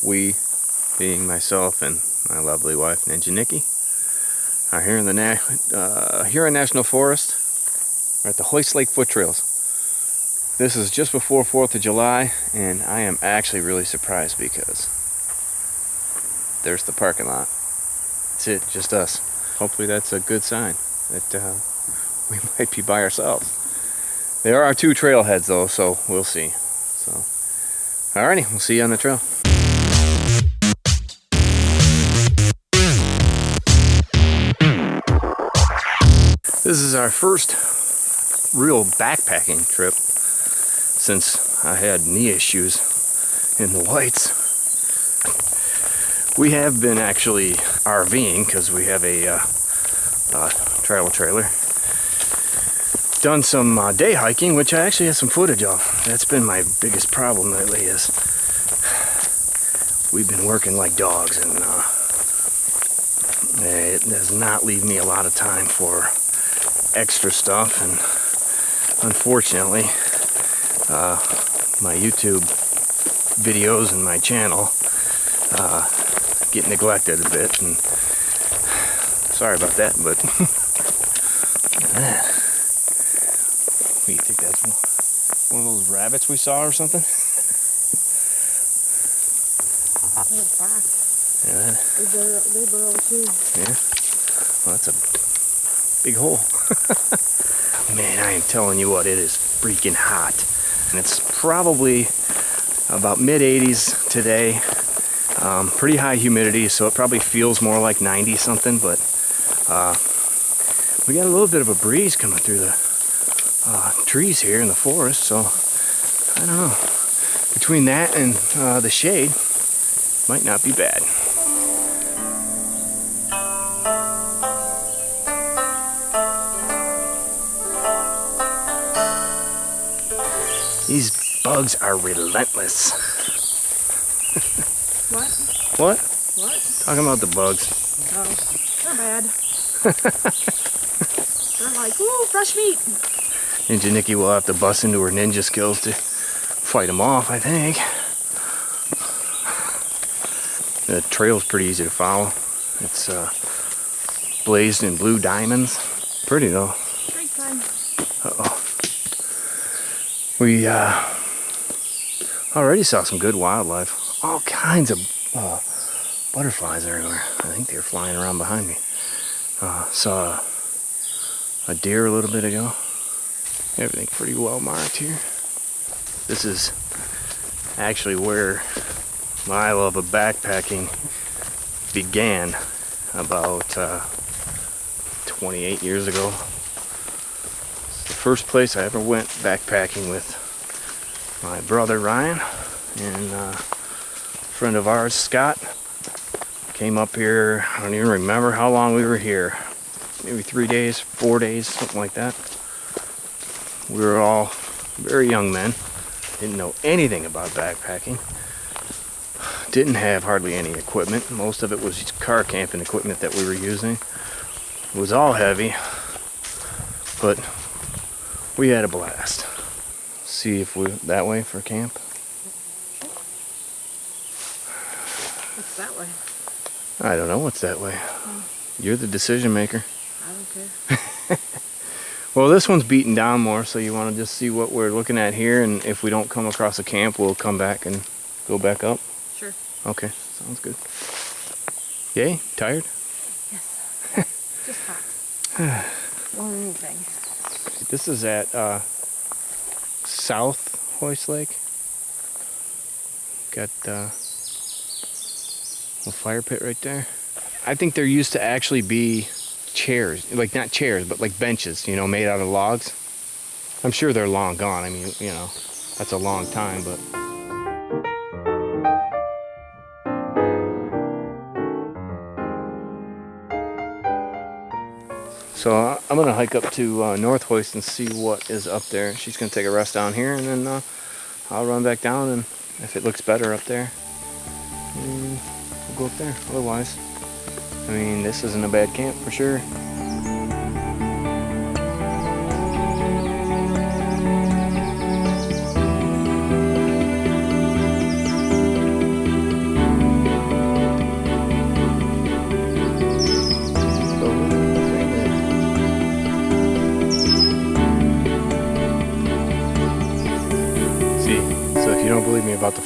We, being myself and my lovely wife, Ninja Nikki, are here in the Huron National Forest. We're at the Hoist Lake Foot Trails. This is just before 4th of July, and I am actually really surprised because there's the parking lot. That's it, just us. Hopefully that's a good sign that we might be by ourselves. There are 2 trailheads though, so we'll see. So, alrighty, we'll see you on the trail. This is our first real backpacking trip since I had knee issues in the Whites. We have been actually RVing because we have a travel trailer. Done some day hiking, which I actually have some footage of. That's been my biggest problem lately, is we've been working like dogs, and it does not leave me a lot of time for extra stuff. And unfortunately, my YouTube videos and my channel get neglected a bit, and sorry about that, but what do you think, that's one of those rabbits we saw or something? Yeah, they burrow too. Yeah, well, that's a big hole. Man, I am telling you what, it is freaking hot, and it's probably about mid-80s today. Pretty high humidity, so it probably feels more like 90 something, but we got a little bit of a breeze coming through the trees here in the forest, so I don't know. Between that and the shade, might not be bad. These bugs are relentless. What? What? What? Talking about the bugs. Oh, they're bad. They're like, ooh, fresh meat. Ninja Nikki will have to bust into her ninja skills to fight them off, I think. The trail's pretty easy to follow. It's blazed in blue diamonds. Pretty though. Great time. Uh-oh. We already saw some good wildlife. All kinds of butterflies everywhere. I think they're flying around behind me. Saw a deer a little bit ago. Everything pretty well marked here. This is actually where my love of backpacking began about 28 years ago. It's the first place I ever went backpacking with my brother Ryan and a friend of ours, Scott. Came up here, I don't even remember how long we were here. Maybe 3 days, 4 days, something like that. We were all very young men. Didn't know anything about backpacking. Didn't have hardly any equipment. Most of it was car camping equipment that we were using. It was all heavy, but we had a blast. See if we're that way for camp. What's that way? I don't know what's that way. You're the decision maker. I don't care. Well, this one's beaten down more, so you want to just see what we're looking at here, and if we don't come across a camp, we'll come back and go back up. Sure. Okay, sounds good. Yay? Tired? Yes. Just hot. One thing. This is at South Hoist Lake. Got a fire pit right there. I think there used to actually be chairs, like not chairs, but like benches, you know, made out of logs. I'm sure they're long gone. I mean, you know, that's a long time, but. So I'm gonna hike up to North Hoist and see what is up there. She's gonna take a rest down here, and then I'll run back down, and if it looks better up there, we'll go up there. Otherwise, I mean, this isn't a bad camp for sure.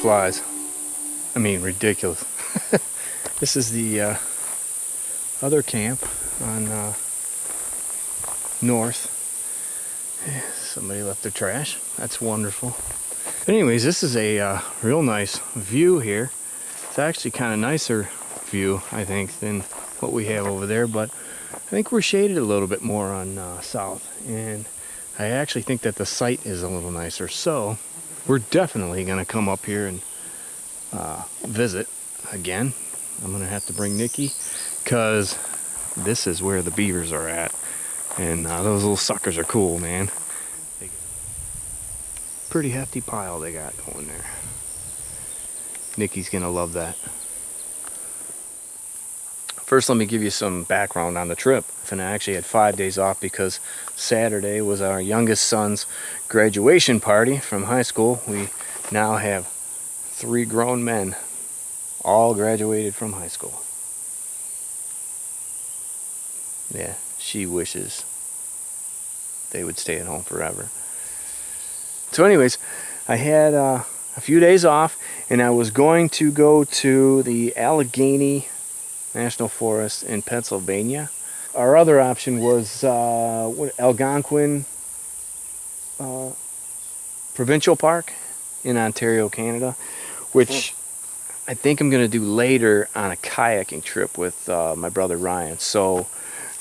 flies. I mean, ridiculous. This is the other camp on north. Somebody left their trash. That's wonderful. Anyways, this is a real nice view here. It's actually kind of nicer view, I think, than what we have over there, but I think we're shaded a little bit more on south, and I actually think that the site is a little nicer, so we're definitely going to come up here and visit again. I'm going to have to bring Nikki, because this is where the beavers are at, and those little suckers are cool, man. Pretty hefty pile they got going there. Nikki's going to love that. First, let me give you some background on the trip. And I actually had 5 days off because Saturday was our youngest son's graduation party from high school. We now have 3 grown men, all graduated from high school. Yeah, she wishes they would stay at home forever. So anyways, I had a few days off, and I was going to go to the Huron National Forest in Pennsylvania. Our other option was Algonquin Provincial Park in Ontario, Canada, which I think I'm going to do later on a kayaking trip with my brother Ryan. So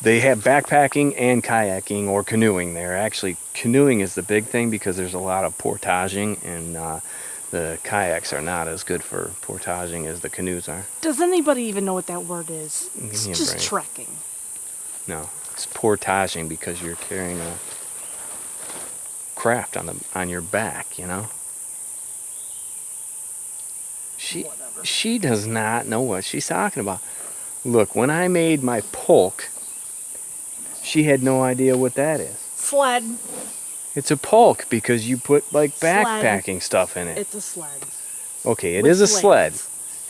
they have backpacking and kayaking or canoeing there. Actually, canoeing is the big thing because there's a lot of portaging, and the kayaks are not as good for portaging as the canoes are. Does anybody even know what that word is? It's just trekking. No, it's portaging because you're carrying a craft on your back, you know. She does not know what she's talking about. Look, when I made my polk, she had no idea what that is. Sled. It's a polk because you put like backpacking stuff in it. It's a sled. Okay, it is a sled.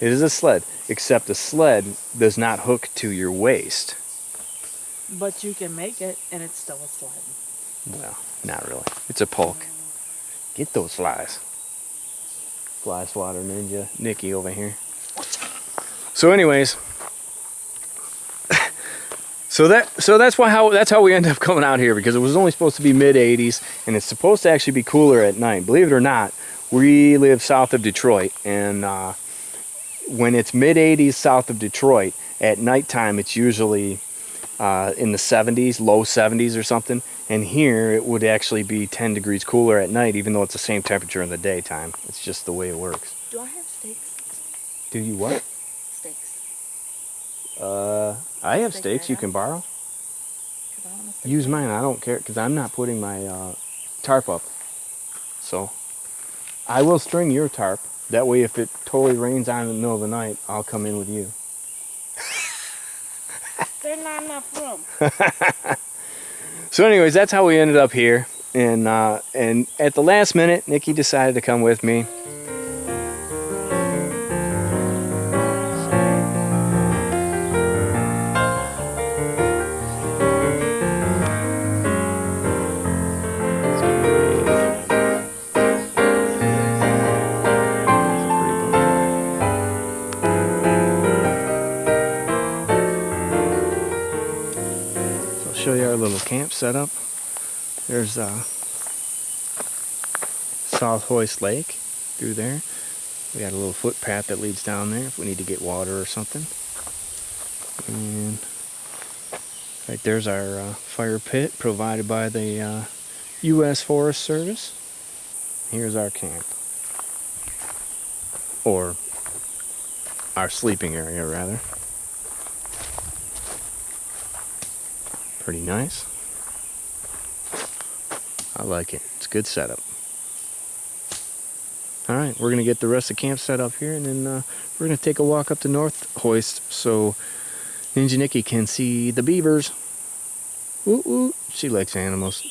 It is a sled, except the sled does not hook to your waist. But you can make it, and it's still a sled. Well, not really. It's a polk. Get those flies. Fly swatter ninja Nikki over here. So anyways, so that's how we ended up coming out here, because it was only supposed to be mid-80s, and it's supposed to actually be cooler at night. Believe it or not, we live south of Detroit, and when it's mid-80s south of Detroit, at nighttime it's usually in the 70s, low 70s or something, and here it would actually be 10 degrees cooler at night, even though it's the same temperature in the daytime. It's just the way it works. Do I have steaks? Do you what? Steaks. I have steaks you can borrow. Use mine, I don't care, because I'm not putting my tarp up. So I will string your tarp. That way if it totally rains on in the middle of the night, I'll come in with you. There's not enough room. So anyways, that's how we ended up here. And at the last minute, Nikki decided to come with me. Show you our little camp setup. There's South Hoist Lake through there. We got a little footpath that leads down there if we need to get water or something. And right there's our fire pit provided by the U.S. Forest Service. Here's our camp, or our sleeping area rather. Pretty nice. I like it. It's a good setup. Alright, we're going to get the rest of the camp set up here, and then we're going to take a walk up to North Hoist so Ninja Nikki can see the beavers. Ooh, ooh. She likes animals.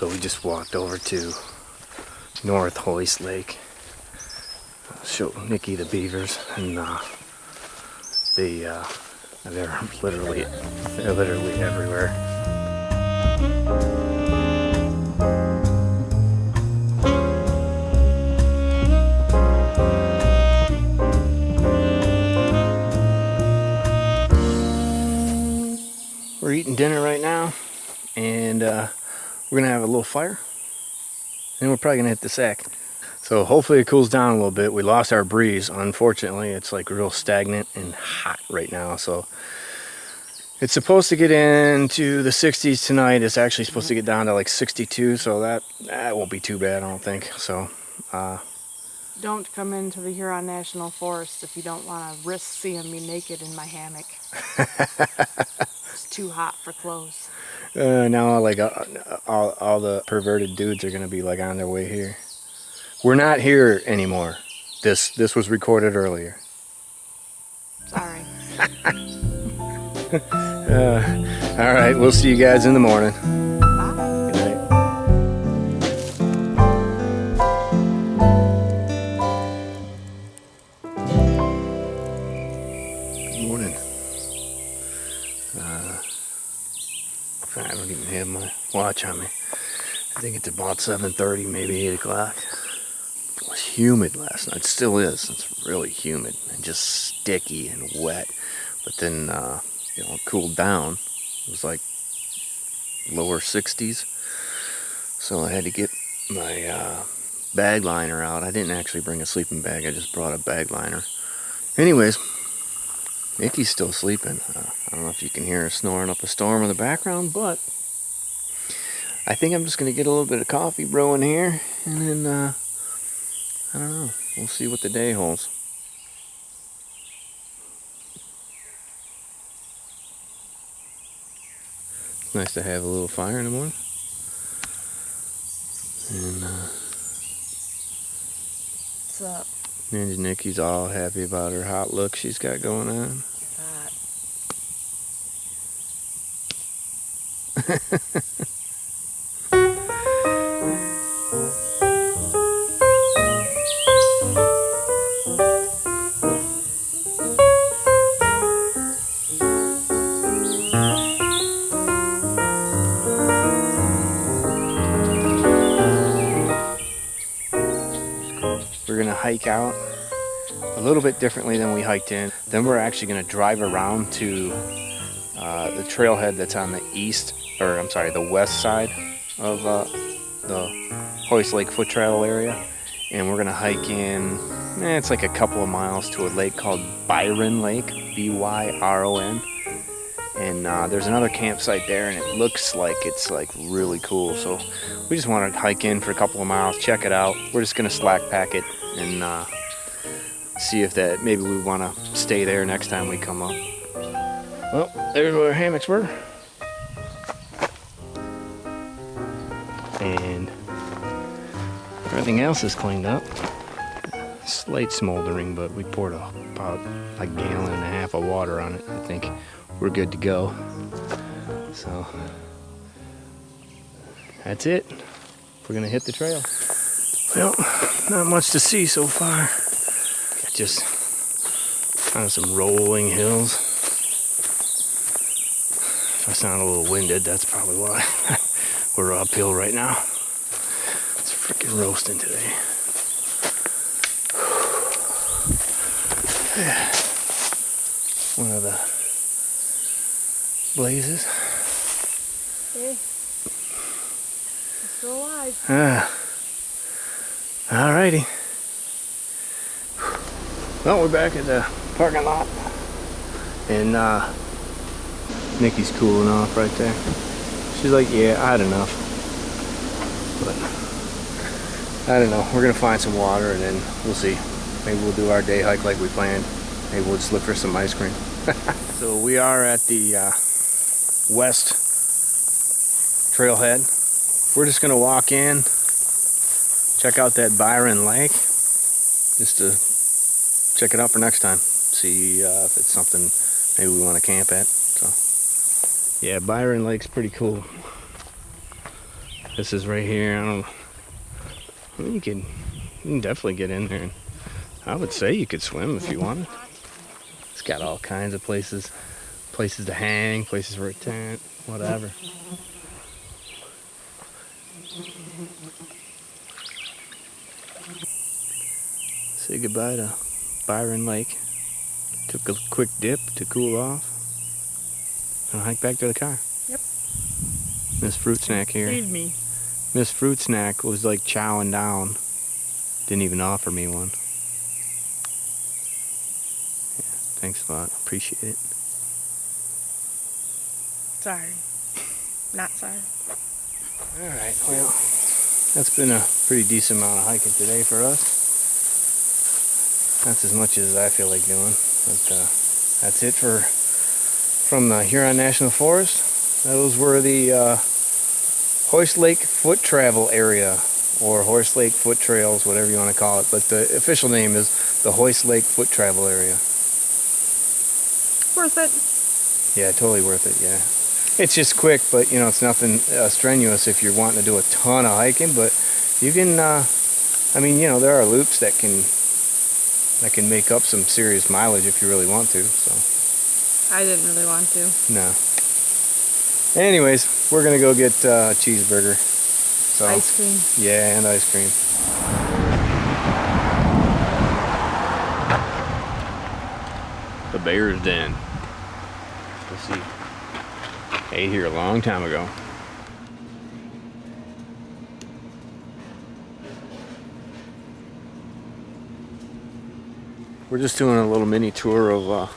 So we just walked over to North Hoist Lake. Show Niki the beavers, and they're literally everywhere. We're eating dinner right now, and we're gonna have a little fire, and we're probably gonna hit the sack. So hopefully it cools down a little bit. We lost our breeze, unfortunately. It's like real stagnant and hot right now. So it's supposed to get into the 60s tonight. It's actually supposed to get down to like 62, so that won't be too bad, I don't think. So don't come into the Huron National Forest if you don't want to risk seeing me naked in my hammock. It's too hot for clothes. now like all the perverted dudes are gonna be like on their way here. We're not here anymore. This was recorded earlier. Sorry. All right, we'll see you guys in the morning. Bye. Good night. Good morning. I don't even have my watch on me. I think it's about 7:30, maybe 8 o'clock. It was humid last night. It still is. It's really humid and just sticky and wet. But then, it cooled down. It was like lower 60s. So I had to get my bag liner out. I didn't actually bring a sleeping bag. I just brought a bag liner. Anyways, Niki's still sleeping. I don't know if you can hear her snoring up a storm in the background, but I think I'm just going to get a little bit of coffee brewing here, and then, I don't know, we'll see what the day holds. It's nice to have a little fire in the morning. And, What's up? Ninja Nikki's all happy about her hot look she's got going on. Hot. We're gonna hike out a little bit differently than we hiked in. Then we're actually gonna drive around to the trailhead that's on the the west side of the Hoist Lake Foot Trail area. And we're gonna hike in, it's like a couple of miles to a lake called Byron Lake, B-Y-R-O-N. And there's another campsite there, and it looks like it's like really cool. So we just want to hike in for a couple of miles, check it out. We're just gonna slack pack it and see if maybe we want to stay there next time we come up. Well, there's where our hammocks were, and everything else is cleaned up. Slight smoldering, but we poured about a gallon and a half of water on it. I think we're good to go. So that's it. We're gonna hit the trail. Well, not much to see so far. Just kind of some rolling hills. If I sound a little winded, that's probably why. We're uphill right now. It's freaking roasting today. Yeah. One of the blazes. Hey. We're still alive. Alrighty. Well, we're back at the parking lot, and Nikki's cooling off right there. She's like, yeah, I had enough. But I don't know. We're gonna find some water, and then we'll see. Maybe we'll do our day hike like we planned. Maybe we'll just look for some ice cream. So we are at the west trailhead. We're just gonna walk in, check out that Byron Lake, just to check it out for next time. See if it's something maybe we want to camp at. So yeah, Byron Lake's pretty cool. This is right here. I mean, you can definitely get in there. And I would say you could swim if you wanted. It's got all kinds of places to hang, places for a tent, whatever. Say goodbye to Byron Lake. Took a quick dip to cool off. And hike back to the car. Yep. Miss Fruit Snack here. Feed me. Miss Fruit Snack was like chowing down. Didn't even offer me one. Yeah, thanks a lot. Appreciate it. Sorry. Not sorry. Alright, well, that's been a pretty decent amount of hiking today for us. That's as much as I feel like doing. But that's it from the Huron National Forest. Those were the Hoist Lake Foot Travel Area, or Hoist Lake Foot Trails, whatever you want to call it. But the official name is the Hoist Lake Foot Travel Area. Worth it. Yeah, totally worth it, yeah. It's just quick, but you know, it's nothing strenuous if you're wanting to do a ton of hiking, but you can, I mean, you know, there are loops that can make up some serious mileage if you really want to, so. I didn't really want to. No. Anyways, we're gonna go get a cheeseburger. So, Ice cream. Yeah, and ice cream. The Bear's Den. Let's see. Ate here a long time ago. We're just doing a little mini tour of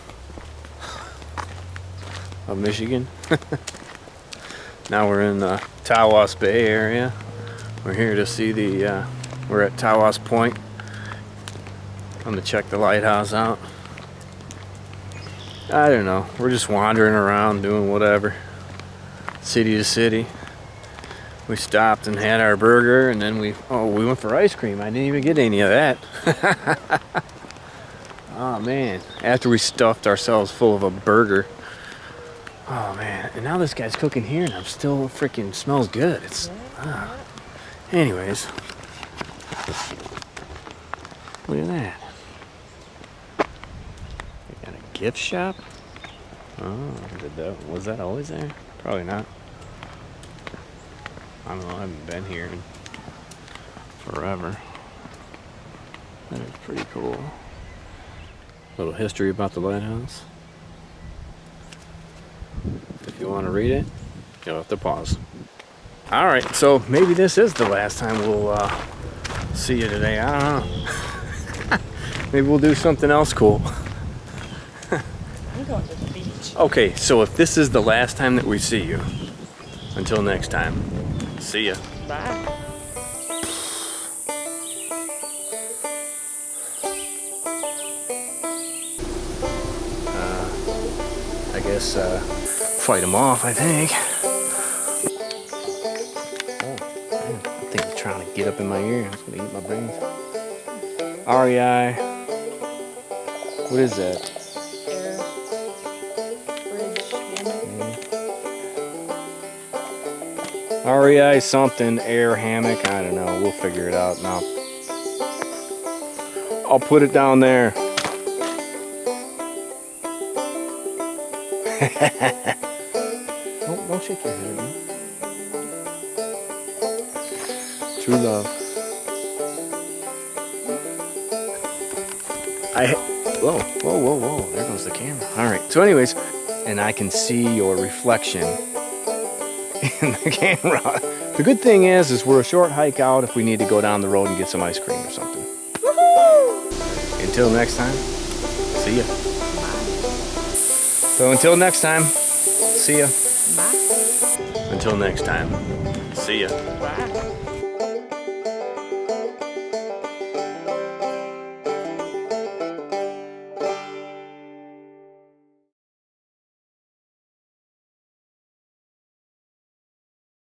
Michigan. Now we're in the Tawas Bay area. We're here to see we're at Tawas Point. I'm gonna check the lighthouse out. I don't know, we're just wandering around doing whatever. City to city. We stopped and had our burger, and then we went for ice cream. I didn't even get any of that. Oh man, after we stuffed ourselves full of a burger. Oh man, and now this guy's cooking here and I'm still freaking smells good. It's anyways. Look at that. We got a gift shop. Oh, was that always there? Probably not. I don't know, I haven't been here in forever. That is pretty cool. Little history about the lighthouse. If you want to read it, you'll have to pause. Alright, so maybe this is the last time we'll see you today. I don't know. Maybe we'll do something else cool. I'm going to the beach. Okay, so if this is the last time that we see you, until next time, see ya. Bye. I guess fight him off, I think. Oh, man, I think he's trying to get up in my ear. It's gonna eat my brains. REI. What is that? Air. Bridge. Hammock. REI something, air hammock, I don't know. We'll figure it out now. I'll put it down there. Don't shake your head at me. True love. Whoa. There goes the camera. Alright, so anyways, and I can see your reflection in the camera. The good thing is we're a short hike out if we need to go down the road and get some ice cream or something. Woohoo! Until next time, see ya. So until next time, see ya. Bye. Until next time, see ya. Bye.